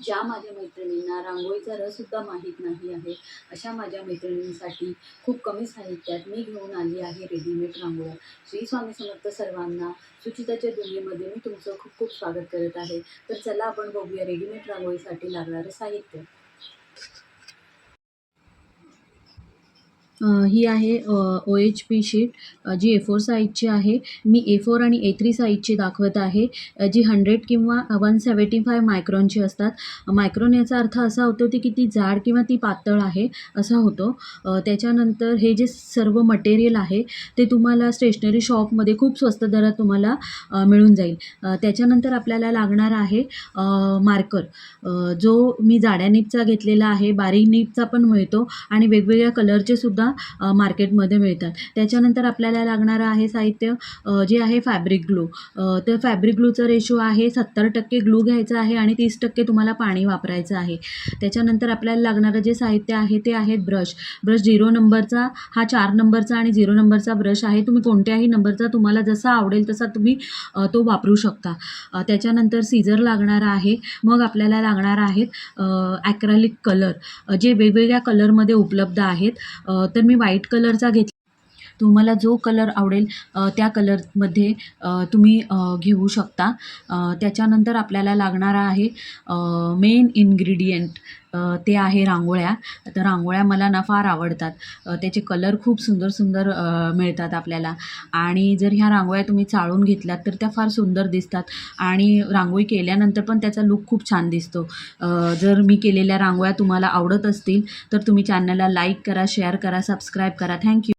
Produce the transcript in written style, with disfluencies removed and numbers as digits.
ज्या माझ्या मैत्रिणींना रांगोळीचा रससुद्धा माहीत नाही आहे, अशा माझ्या मैत्रिणींसाठी खूप कमी साहित्यात मी घेऊन आली आहे रेडीमेड रांगोळ्या. श्री स्वामी समर्थ सर्वांना. सुचिताच्या दुनियेमध्ये मी तुमचं खूप खूप स्वागत करत आहे. तर चला आपण बघूया रेडीमेड रांगोळीसाठी लागणारं साहित्य. ही आहे OHP शीट, जी A4 साईजची आहे. मी A4 आणि A3 साईजची दाखवत आहे, जी 100 किंवा 175 मायक्रॉनची असतात. मायक्रॉन याचा अर्थ असा होतो की ती जाड किंवा ती पातळ आहे असा होतो. त्याच्यानंतर हे जे सर्व मटेरियल आहे ते तुम्हाला स्टेशनरी शॉपमध्ये खूप स्वस्त दरात तुम्हाला मिळून जाईल. त्याच्यानंतर आपल्याला लागणार आहे मार्कर, जो मी जाड्या निबचा घेतलेला आहे. बारीक निबचा पण मिळतो आणि वेगवेगळ्या कलरचे सुद्धा मार्केटमध्ये मिळतात. त्याच्यानंतर आपल्याला लागणारं आहे साहित्य, जे आहे फॅब्रिक ग्लू. तर फॅब्रिक ग्लूचा रेशो आहे 70% ग्लू घ्यायचा आहे आणि 30% तुम्हाला पाणी वापरायचं आहे. त्याच्यानंतर आपल्याला लागणारं जे साहित्य आहे ते आहेत ब्रश. 0 नंबरचा, हा 4 नंबरचा आणि 0 नंबरचा ब्रश आहे. तुम्ही कोणत्याही नंबरचा तुम्हाला जसा आवडेल तसा तुम्ही तो वापरू शकता. त्याच्यानंतर सीझर लागणार आहे. मग आपल्याला लागणार आहेत ॲक्रेलिक कलर, जे वेगवेगळ्या कलरमध्ये उपलब्ध आहेत. तर मी व्हाईट कलरचा घेतला. तुम्हाला जो कलर आवडेल त्या कलरमध्ये तुम्ही घेऊ शकता. त्याच्यानंतर आपल्याला लागणारा आहे मेन इन्ग्रेडियंट, ते आहे रांगोळ्या. तर रांगोळ्या मला ना फार आवडतात. त्याचे कलर खूप सुंदर सुंदर मिळतात आपल्याला. आणि जर ह्या रांगोळ्या तुम्ही चाळून घेतल्यात तर त्या फार सुंदर दिसतात आणि रांगोळी केल्यानंतर पण त्याचा लूक खूप छान दिसतो. जर मी केलेल्या रांगोळ्या तुम्हाला आवडत असतील तर तुम्ही चॅनलला लाईक करा, शेअर करा, सबस्क्राईब करा. थँक्यू.